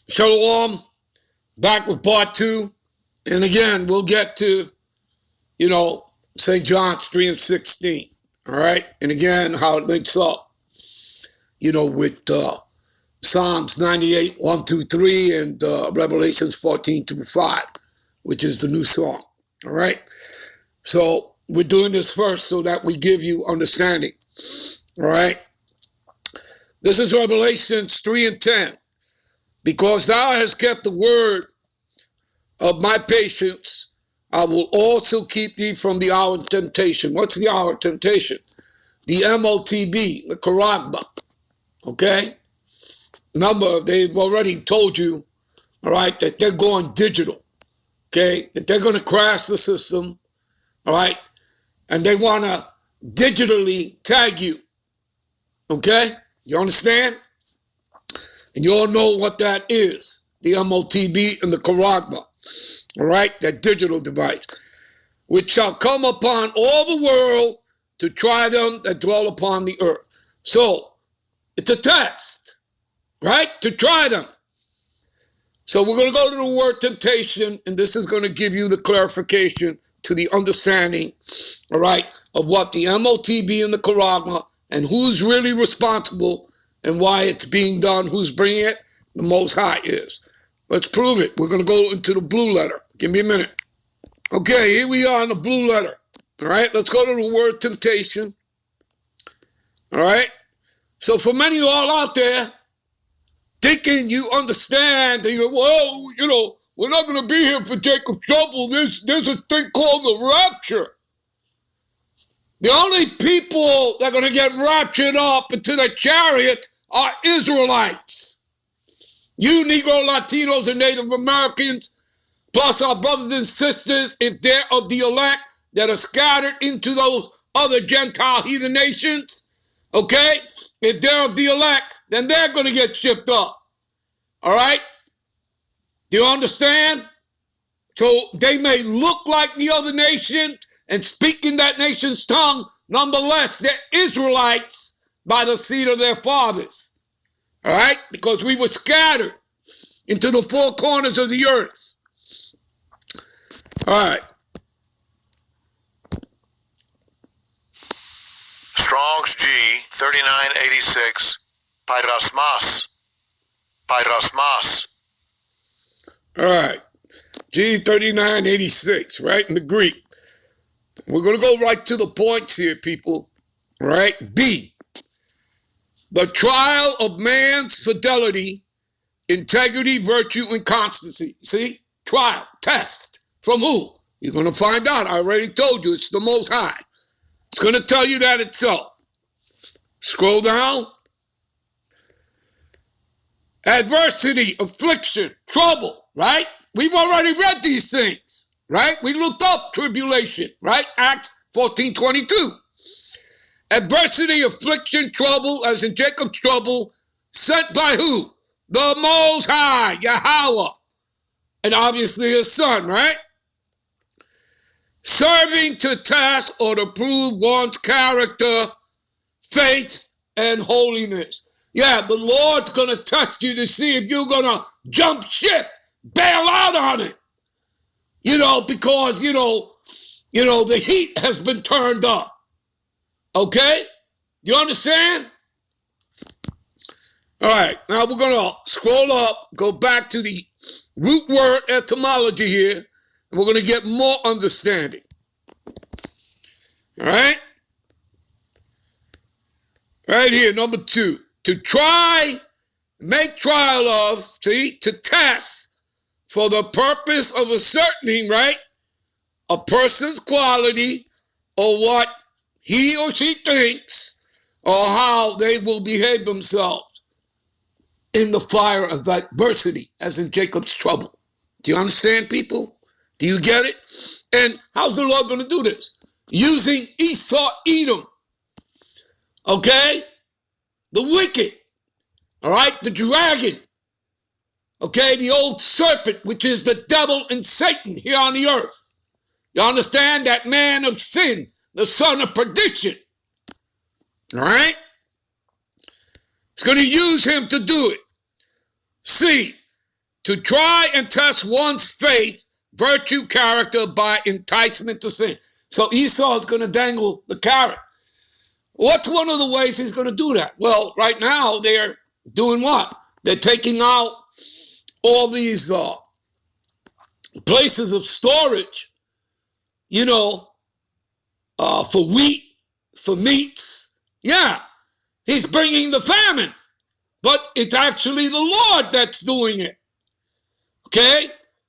Shalom, back with part 2. And again, we'll get to, St. John 3 and 16. All right. And again, how it links up, with Psalms 98, 1 through 3 and Revelations 14 through 5, which is the new song. All right. So we're doing this first so that we give you understanding. All right. This is Revelations 3 and 10. Because thou hast kept the word of my patience, I will also keep thee from the hour of temptation. What's the hour of temptation? The MOTB, the Karagba. Okay? Remember, they've already told you, all right, that they're going digital. Okay? That they're going to crash the system. All right? And they want to digitally tag you. Okay? You understand? And you all know what that is, the MOTB and the Karagba, all right, that digital device, which shall come upon all the world to try them that dwell upon the earth. So it's a test, right, to try them. So we're going to go to the word temptation, and this is going to give you the clarification to the understanding, all right, of what the MOTB and the Karagba and who's really responsible and why it's being done, who's bringing it, the Most High is. Let's prove it. We're going to go into the blue letter. Give me a minute. Okay, here we are in the blue letter. All right, let's go to the word temptation. All right. So for many of you all out there, thinking you understand, they go, well, we're not going to be here for Jacob's trouble. There's a thing called the rapture. The only people that are going to get raptured up into the chariot are Israelites. You Negro, Latinos, and Native Americans, plus our brothers and sisters, if they're of the elect, that are scattered into those other Gentile heathen nations, okay? If they're of the elect, then they're going to get shipped up, all right? Do you understand? So they may look like the other nations and speak in that nation's tongue, nonetheless, they're Israelites by the seed of their fathers. All right? Because we were scattered into the four corners of the earth. All right. Strong's G 3986, Pyrosmas. All right. G 3986, right, in the Greek. We're going to go right to the points here, people. All right? B. The trial of man's fidelity, integrity, virtue, and constancy. See? Trial, test. From who? You're going to find out. I already told you it's the Most High. It's going to tell you that itself. Scroll down. Adversity, affliction, trouble, right? We've already read these things, right? We looked up tribulation, right? Acts 14:22. Adversity, affliction, trouble, as in Jacob's trouble, sent by who? The Most High, Yahweh. And obviously his son, right? Serving to test or to prove one's character, faith, and holiness. Yeah, the Lord's going to test you to see if you're going to jump ship, bail out on it. Because, the heat has been turned up. Okay? You understand? All right, now we're going to scroll up, go back to the root word etymology here, and we're going to get more understanding. All right? Right here, number 2. To try, make trial of, to test for the purpose of ascertaining, right, a person's quality or what he or she thinks or how they will behave themselves in the fire of adversity, as in Jacob's trouble. Do you understand, people? Do you get it? And how's the Lord going to do this? Using Esau, Edom. Okay? The wicked. All right? The dragon. Okay? The old serpent, which is the devil and Satan here on the earth. You understand? That man of sin, the son of perdition. All right? It's going to use him to do it. C, to try and test one's faith, virtue, character by enticement to sin. So Esau is going to dangle the carrot. What's one of the ways he's going to do that? Well, right now they're doing what? They're taking out all these places of storage, for wheat, for meats. Yeah, he's bringing the famine, but it's actually the Lord that's doing it. Okay?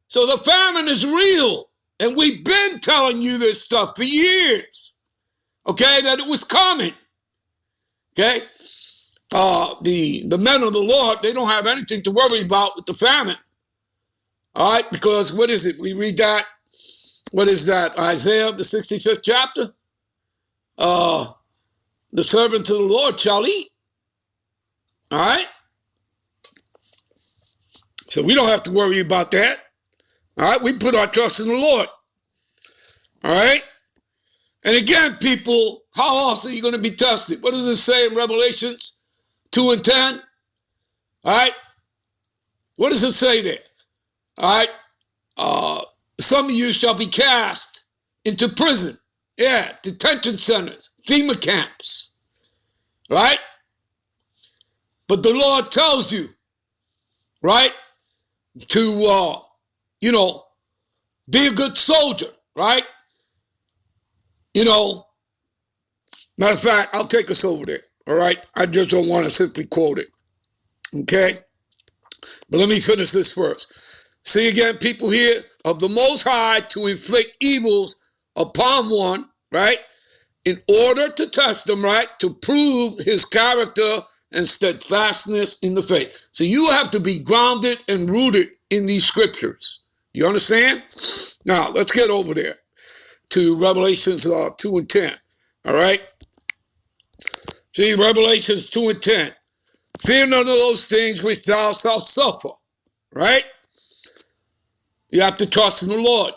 So the famine is real, and we've been telling you this stuff for years. Okay, that it was coming. Okay? The men of the Lord, they don't have anything to worry about with the famine. All right, because what is it? We read that. What is that? Isaiah, the 65th chapter. The servant of the Lord shall eat. All right? So we don't have to worry about that. All right? We put our trust in the Lord. All right? And again, people, how else are you going to be tested? What does it say in Revelations 2 and 10? All right? What does it say there? All right? Some of you shall be cast into prison. Yeah, detention centers, FEMA camps. Right? But the Lord tells you, right, to, be a good soldier, right? Matter of fact, I'll take us over there, all right? I just don't want to simply quote it, okay? But let me finish this first. See again, people here, of the Most High to inflict evils upon one, right? In order to test them, right? To prove his character and steadfastness in the faith. So you have to be grounded and rooted in these scriptures. You understand? Now, let's get over there to Revelations 2 and 10. All right? See, Revelations 2 and 10. Fear none of those things which thou shalt suffer. Right? You have to trust in the Lord.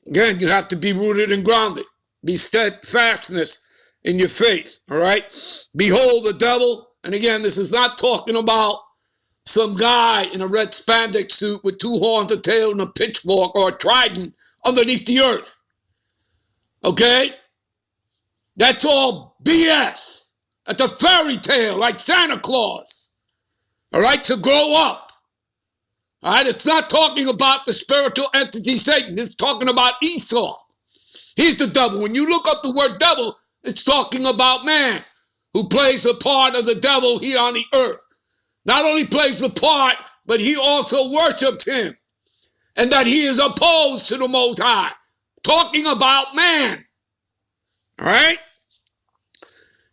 Again, you have to be rooted and grounded. Be steadfastness in your faith. All right? Behold the devil. And again, this is not talking about some guy in a red spandex suit with two horns, a tail, and a pitchfork or a trident underneath the earth. Okay? That's all BS. That's a fairy tale like Santa Claus. All right? So grow up. All right? It's not talking about the spiritual entity Satan. It's talking about Esau. He's the devil. When you look up the word devil, it's talking about man who plays the part of the devil here on the earth. Not only plays the part, but he also worships him. And that he is opposed to the Most High. Talking about man. All right?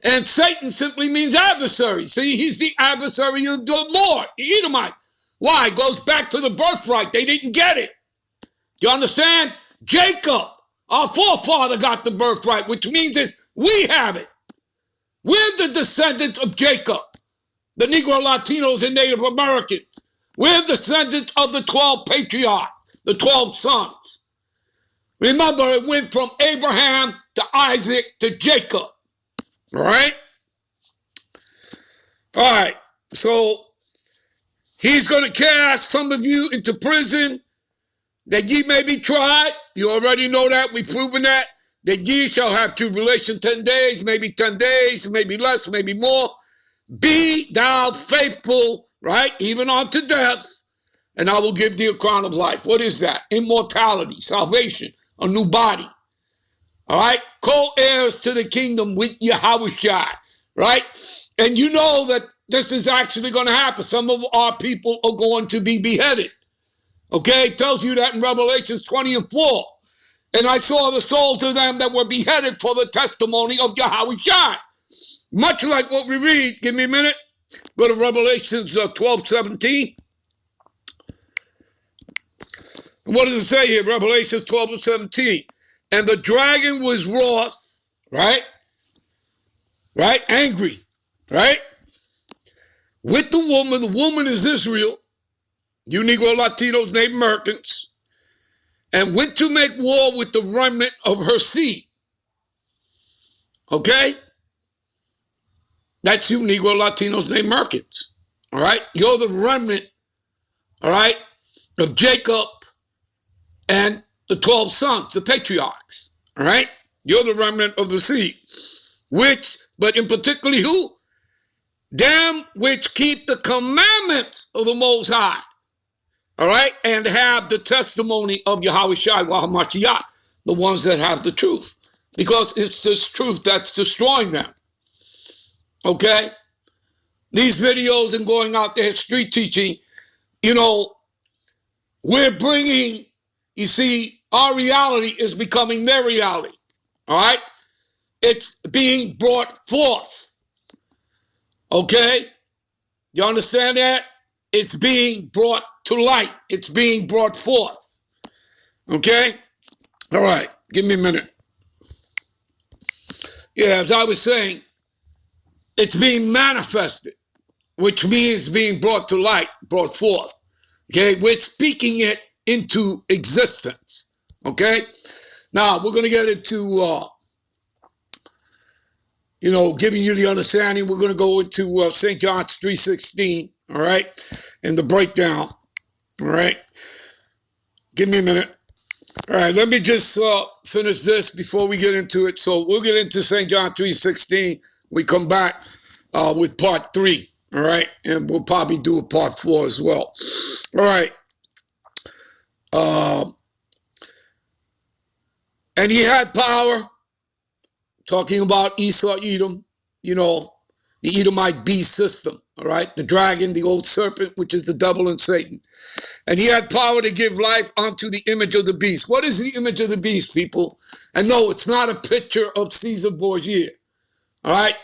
And Satan simply means adversary. See, he's the adversary of the Lord, the Edomite. Why? It goes back to the birthright. They didn't get it. Do you understand? Jacob, our forefather, got the birthright, which means we have it. We're the descendants of Jacob, the Negro Latinos and Native Americans. We're descendants of the 12 patriarchs, the 12 sons. Remember, it went from Abraham to Isaac to Jacob. All right? All right. So he's going to cast some of you into prison that ye may be tried. You already know that. We've proven that. That ye shall have tribulation 10 days, maybe 10 days, maybe less, maybe more. Be thou faithful, right? Even unto death, and I will give thee a crown of life. What is that? Immortality, salvation, a new body. All right? Co-heirs to the kingdom with Yahushua, right? And you know that this is actually going to happen. Some of our people are going to be beheaded. Okay? It tells you that in Revelation 20 and 4. And I saw the souls of them that were beheaded for the testimony of Yahushua. Much like what we read. Give me a minute. Go to Revelations 12:17. What does it say here? Revelation 12:17. And the dragon was wroth, right? Right? Angry, right? With the woman. The woman is Israel. You Negro Latinos, Native Americans. And went to make war with the remnant of her seed. Okay? That's you Negro Latinos, Native Americans. All right? You're the remnant, all right, of Jacob and the 12 sons, the patriarchs, all right? You're the remnant of the seed, but in particularly who? Them which keep the commandments of the Most High, all right, and have the testimony of Yahweh Shai Wahamashiach, the ones that have the truth, because it's this truth that's destroying them, okay? These videos and going out there street teaching, we're bringing, you see, our reality is becoming their reality, all right? It's being brought forth, okay? You understand that? It's being brought to light. It's being brought forth, okay? All right, give me a minute. Yeah, as I was saying, it's being manifested, which means being brought to light, brought forth, okay? We're speaking it into existence, okay? Now, we're going to get into, giving you the understanding. We're going to go into St. John 3:16, all right, and the breakdown, all right? Give me a minute. All right, let me just finish this before we get into it. So we'll get into St. John 3:16. We come back with part 3, all right? And we'll probably do a part 4 as well. All right. And he had power, talking about Esau, Edom, the Edomite beast system, all right? The dragon, the old serpent, which is the devil and Satan. And he had power to give life unto the image of the beast. What is the image of the beast, people? And no, it's not a picture of Caesar Borgia, all right?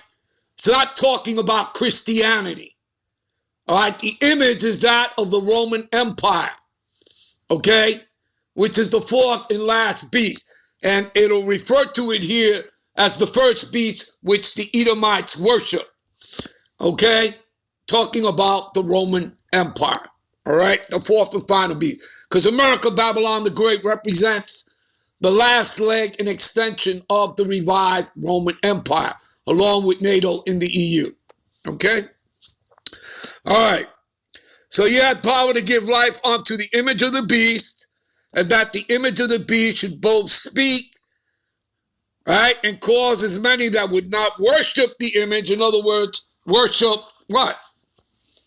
It's not talking about Christianity, all right? The image is that of the Roman Empire, okay? Which is the fourth and last beast. And it'll refer to it here as the first beast which the Edomites worship, okay? Talking about the Roman Empire, all right? The fourth and final beast. Because America, Babylon the Great, represents the last leg and extension of the revived Roman Empire, along with NATO in the EU, okay? All right. So he had power to give life unto the image of the beast, and that the image of the beast should both speak, right, and cause as many that would not worship the image, in other words, worship what?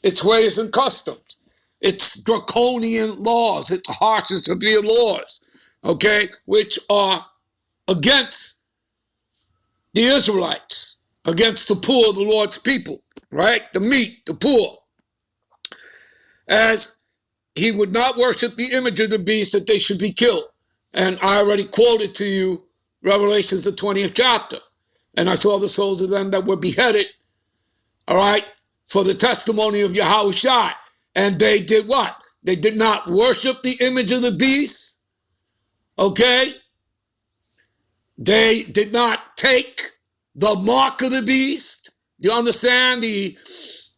Its ways and customs, its draconian laws, its harsh and severe laws, okay, which are against the Israelites, against the poor, the Lord's people, right, the meek, the poor, as he would not worship the image of the beast, that they should be killed. And I already quoted to you Revelations, the 20th chapter. And I saw the souls of them that were beheaded, all right, for the testimony of Yahweh Shai. And they did what? They did not worship the image of the beast, okay? They did not take the mark of the beast. Do you understand? The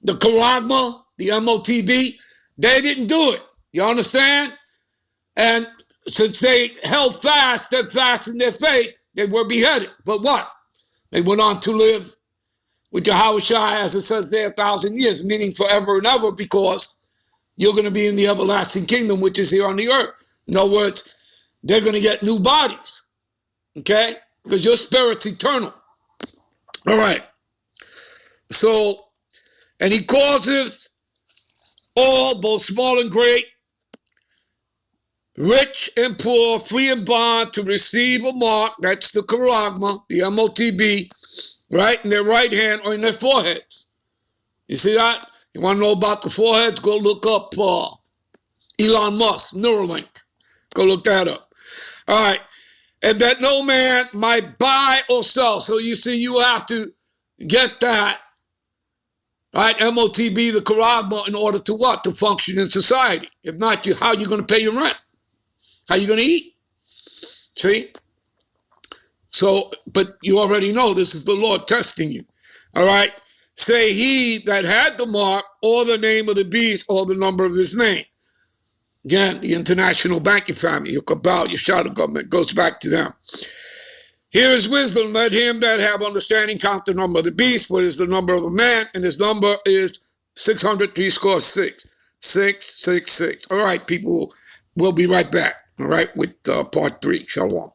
charagma, the MOTB. They didn't do it. You understand? And since they held fast, steadfast in their faith, they were beheaded. But what? They went on to live with Yahweh Shai, as it says there, 1,000 years, meaning forever and ever, because you're going to be in the everlasting kingdom, which is here on the earth. In other words, they're going to get new bodies, okay? Because your spirit's eternal. All right. So, and he causeth all, both small and great, rich and poor, free and bond, to receive a mark, that's the charagma, the MOTB, right, in their right hand or in their foreheads. You see that? You want to know about the foreheads? Go look up Elon Musk, Neuralink. Go look that up. All right. And that no man might buy or sell. So you see, you have to get that, right, MOTB, the charagma, in order to what? To function in society. If not, how are you going to pay your rent? How are you going to eat? See? So, but you already know this is the Lord testing you. All right? Say he that had the mark, or the name of the beast, or the number of his name. Again, the international banking family, your cabal, your shadow government, goes back to them. Here is wisdom. Let him that have understanding count the number of the beast, what is the number of a man, and his number is 600 3 score 6. 666. All right, people, we'll be right back, all right, with part 3. Shalom.